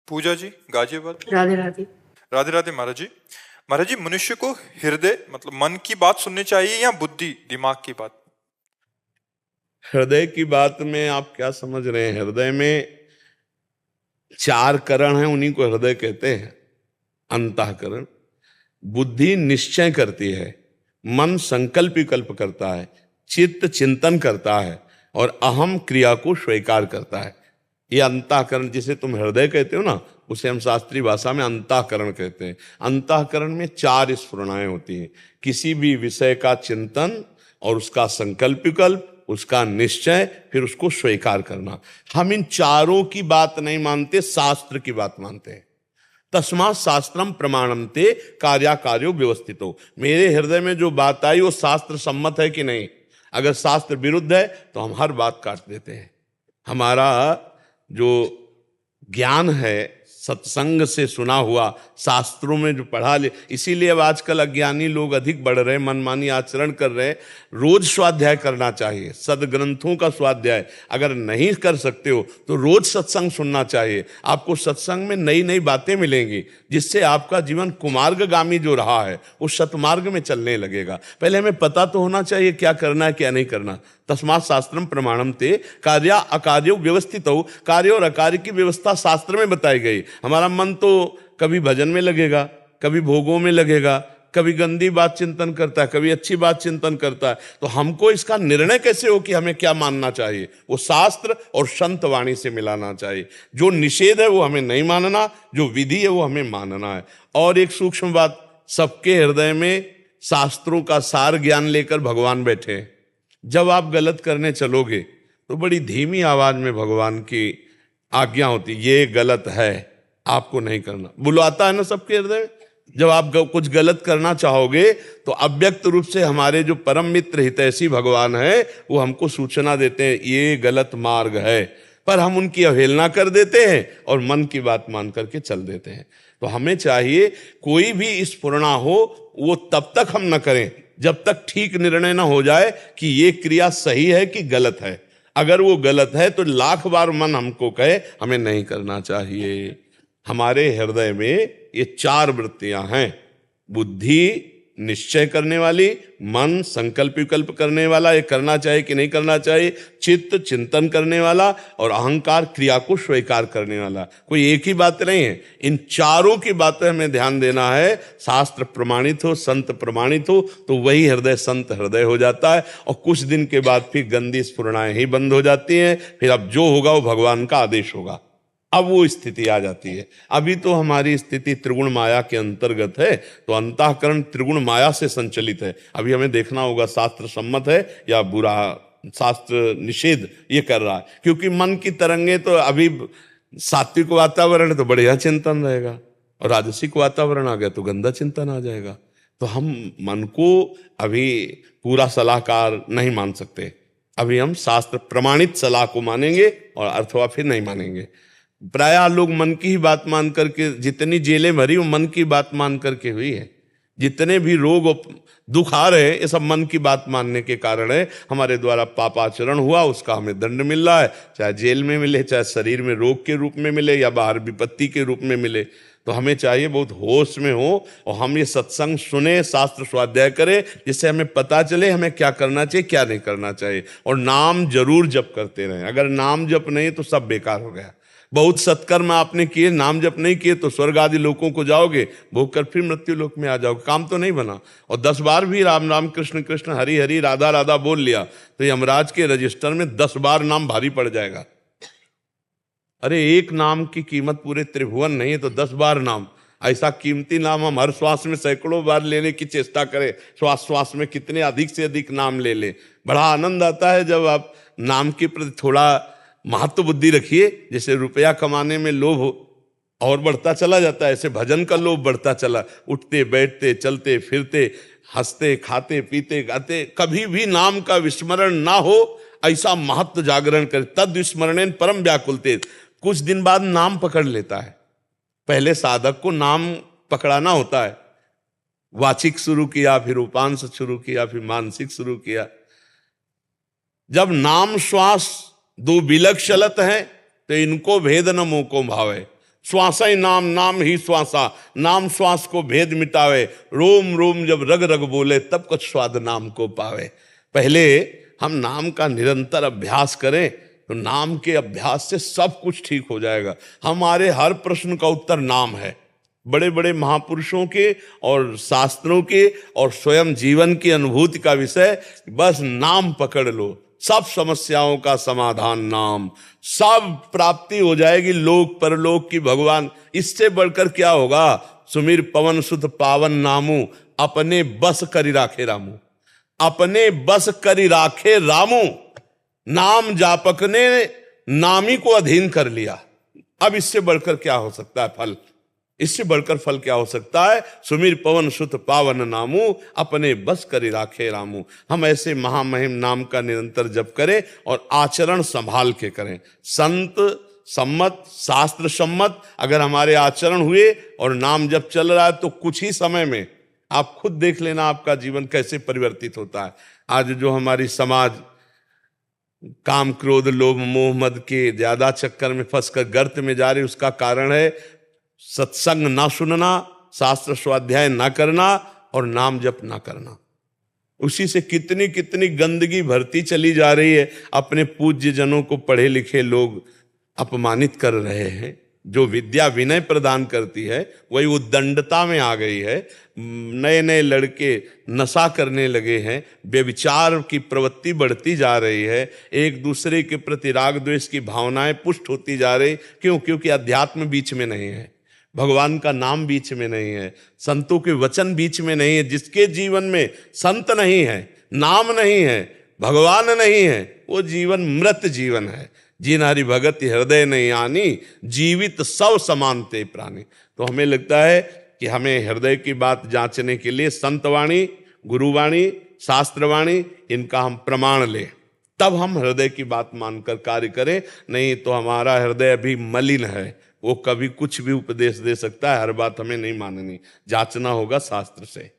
पूजा जी गाजियाबाद। राधे राधे। राधे राधे महाराज जी। महाराज जी, मनुष्य को हृदय मतलब मन की बात सुननी चाहिए या बुद्धि दिमाग की बात? हृदय की बात में आप क्या समझ रहे हैं? हृदय में 4 करण हैं, उन्हीं को हृदय कहते हैं। अंतःकरण। बुद्धि निश्चय करती है, मन संकल्प विकल्प करता है, चित्त चिंतन करता है और अहम क्रिया को स्वीकार करता है। ये अंतःकरण जिसे तुम हृदय कहते हो ना, उसे हम शास्त्रीय भाषा में अंतःकरण कहते हैं। अंतःकरण में 4 स्फुरणाएं होती हैं। किसी भी विषय का चिंतन और उसका संकल्प विकल्प, उसका निश्चय, फिर उसको स्वीकार करना। हम इन चारों की बात नहीं मानते, शास्त्र की बात मानते हैं। तस्मात् शास्त्रम प्रमाणन्ते कार्याकार्यो व्यवस्थितो। मेरे हृदय में जो बात आई वो शास्त्र सम्मत है कि नहीं। अगर शास्त्र विरुद्ध है तो हम हर बात काट देते हैं। हमारा जो ज्ञान है सत्संग से सुना हुआ, शास्त्रों में जो पढ़ा ले, इसीलिए अब आजकल अज्ञानी लोग अधिक बढ़ रहे, मनमानी आचरण कर रहे। रोज स्वाध्याय करना चाहिए, सदग्रंथों का स्वाध्याय। अगर नहीं कर सकते हो तो रोज सत्संग सुनना चाहिए। आपको सत्संग में नई नई बातें मिलेंगी, जिससे आपका जीवन कुमार्गगामी जो रहा है वो सतमार्ग में चलने लगेगा। पहले हमें पता तो होना चाहिए क्या करना है क्या नहीं करना। तस्मात् शास्त्रम प्रमाणन्ते कार्य अकार्यो व्यवस्थित हो। कार्य और अकार्य की व्यवस्था शास्त्र में बताई गई। हमारा मन तो कभी भजन में लगेगा, कभी भोगों में लगेगा, कभी गंदी बात चिंतन करता है, कभी अच्छी बात चिंतन करता है। तो हमको इसका निर्णय कैसे हो कि हमें क्या मानना चाहिए? वो शास्त्र और संत वाणी से मिलाना चाहिए। जो निषेध है वो हमें नहीं मानना, जो विधि है वो हमें मानना है। और एक सूक्ष्म बात, सबके हृदय में शास्त्रों का सार ज्ञान लेकर भगवान बैठे हैं। जब आप गलत करने चलोगे तो बड़ी धीमी आवाज में भगवान की आज्ञा होती, ये गलत है, आपको नहीं करना। बुलाता है ना सबके हृदय में। जब आप कुछ गलत करना चाहोगे तो अव्यक्त रूप से हमारे जो परम मित्र हितैषी भगवान है वो हमको सूचना देते हैं, ये गलत मार्ग है। पर हम उनकी अवहेलना कर देते हैं और मन की बात मान करके चल देते हैं। तो हमें चाहिए कोई भी स्फुरणा हो वो तब तक हम न करें जब तक ठीक निर्णय ना हो जाए कि ये क्रिया सही है कि गलत है। अगर वो गलत है तो लाख बार मन हमको कहे हमें नहीं करना चाहिए। हमारे हृदय में ये 4 वृत्तियां हैं। बुद्धि निश्चय करने वाली, मन संकल्प विकल्प करने वाला, ये करना चाहिए कि नहीं करना चाहिए, चित्त चिंतन करने वाला और अहंकार क्रिया को स्वीकार करने वाला। कोई एक ही बात नहीं है, इन चारों की बातें हमें ध्यान देना है। शास्त्र प्रमाणित हो, संत प्रमाणित हो तो वही हृदय संत हृदय हो जाता है। और कुछ दिन के बाद फिर गंदी स्फुरणाएं ही बंद हो जाती हैं। फिर अब जो होगा वो भगवान का आदेश होगा। अब वो स्थिति आ जाती है। अभी तो हमारी स्थिति त्रिगुण माया के अंतर्गत है, तो अंतःकरण त्रिगुण माया से संचलित है। अभी हमें देखना होगा शास्त्र सम्मत है या बुरा, शास्त्र निषेध ये कर रहा है। क्योंकि मन की तरंगे तो अभी सात्विक वातावरण तो बढ़िया चिंतन रहेगा और राजसिक वातावरण आ गया तो गंदा चिंतन आ जाएगा। तो हम मन को अभी पूरा सलाहकार नहीं मान सकते। अभी हम शास्त्र प्रमाणित सलाह को मानेंगे और अथवा फिर नहीं मानेंगे। प्रायः लोग मन की ही बात मान करके, जितनी जेलें भरी वो मन की बात मान करके हुई है। जितने भी रोग दुख आ रहे हैं ये सब मन की बात मानने के कारण है। हमारे द्वारा पापाचरण हुआ, उसका हमें दंड मिल रहा है, चाहे जेल में मिले, चाहे शरीर में रोग के रूप में मिले या बाहर विपत्ति के रूप में मिले। तो हमें चाहिए बहुत होश में हो और हम ये सत्संग सुने, शास्त्र स्वाध्याय करें, जिससे हमें पता चले हमें क्या करना चाहिए क्या नहीं करना चाहिए। और नाम जरूर जप करते रहें। अगर नाम जप नहीं तो सब बेकार हो गया। बहुत सत्कर्म आपने किए, नाम जप नहीं किए तो स्वर्ग आदि लोकों को जाओगे, भोग कर फिर मृत्यु लोक में आ जाओगे, काम तो नहीं बना। और 10 बार भी राम राम कृष्ण कृष्ण हरि हरि राधा राधा बोल लिया तो यमराज के रजिस्टर में 10 बार नाम भारी पड़ जाएगा। अरे एक नाम की कीमत पूरे त्रिभुवन नहीं है तो 10 बार नाम, ऐसा कीमती नाम हम हर श्वास में सैकड़ों बार लेने की चेष्टा करें। श्वास श्वास में कितने अधिक से अधिक नाम ले लें। बड़ा आनंद आता है जब आप नाम के प्रति थोड़ा महत्व बुद्धि रखिए। जैसे रुपया कमाने में लोभ और बढ़ता चला जाता है, ऐसे भजन का लोभ बढ़ता चला। उठते बैठते चलते फिरते हंसते खाते पीते गाते कभी भी नाम का विस्मरण ना हो, ऐसा महत्व जागरण करे। तद विस्मरणेन परम व्याकुलते। कुछ दिन बाद नाम पकड़ लेता है। पहले साधक को नाम पकड़ाना होता है। वाचिक शुरू किया, फिर उपांश शुरू किया, फिर मानसिक शुरू किया। जब नाम श्वास 2 बिलक चलत हैं तो इनको भेद न मोको भावे। श्वासा ही नाम, नाम ही श्वासा, नाम श्वास को भेद मिटावे, रोम रोम जब रग रग बोले, तब कुछ स्वाद नाम को पावे। पहले हम नाम का निरंतर अभ्यास करें तो नाम के अभ्यास से सब कुछ ठीक हो जाएगा। हमारे हर प्रश्न का उत्तर नाम है। बड़े बड़े महापुरुषों के और शास्त्रों के और स्वयं जीवन की अनुभूति का विषय, बस नाम पकड़ लो, सब समस्याओं का समाधान नाम, सब प्राप्ति हो जाएगी लोक परलोक की भगवान। इससे बढ़कर क्या होगा? सुमिर पवन सुत पावन नामू, अपने बस करी राखे रामू, अपने बस करी राखे रामू। नाम जापक ने नामी को अधीन कर लिया। अब इससे बढ़कर क्या हो सकता है फल? इससे बढ़कर फल क्या हो सकता है? सुमिर पवन सुत पावन नामू, अपने बस करी राखे रामू। हम ऐसे महामहिम नाम का निरंतर जप करें और आचरण संभाल के करें। संत सम्मत, शास्त्र सम्मत अगर हमारे आचरण हुए और नाम जप चल रहा है तो कुछ ही समय में आप खुद देख लेना आपका जीवन कैसे परिवर्तित होता है। आज जो हमारी समाज काम क्रोध लोभ मोह मद के ज्यादा चक्कर में फंसकर गर्त में जा रही, उसका कारण है सत्संग ना सुनना, शास्त्र स्वाध्याय ना करना और नाम जप ना करना। उसी से कितनी कितनी गंदगी भरती चली जा रही है। अपने पूज्य जनों को पढ़े लिखे लोग अपमानित कर रहे हैं। जो विद्या विनय प्रदान करती है वही उद्दंडता में आ गई है। नए नए लड़के नशा करने लगे हैं, व्यभिचार की प्रवृत्ति बढ़ती जा रही है, एक दूसरे के प्रति राग द्वेष की भावनाएं पुष्ट होती जा रही। क्यों? क्योंकि अध्यात्म बीच में नहीं है, भगवान का नाम बीच में नहीं है, संतों के वचन बीच में नहीं है। जिसके जीवन में संत नहीं है, नाम नहीं है, भगवान नहीं है, वो जीवन मृत जीवन है। जिन हरि भगत हृदय नहीं आनी, जीवित सब समानते प्राणी। तो हमें लगता है कि हमें हृदय की बात जांचने के लिए संतवाणी, गुरुवाणी, शास्त्रवाणी, इनका हम प्रमाण लें, तब हम हृदय की बात मानकर कार्य करें। नहीं तो हमारा हृदय अभी मलिन है, वो कभी कुछ भी उपदेश दे सकता है। हर बात हमें नहीं माननी, जांचना होगा शास्त्र से।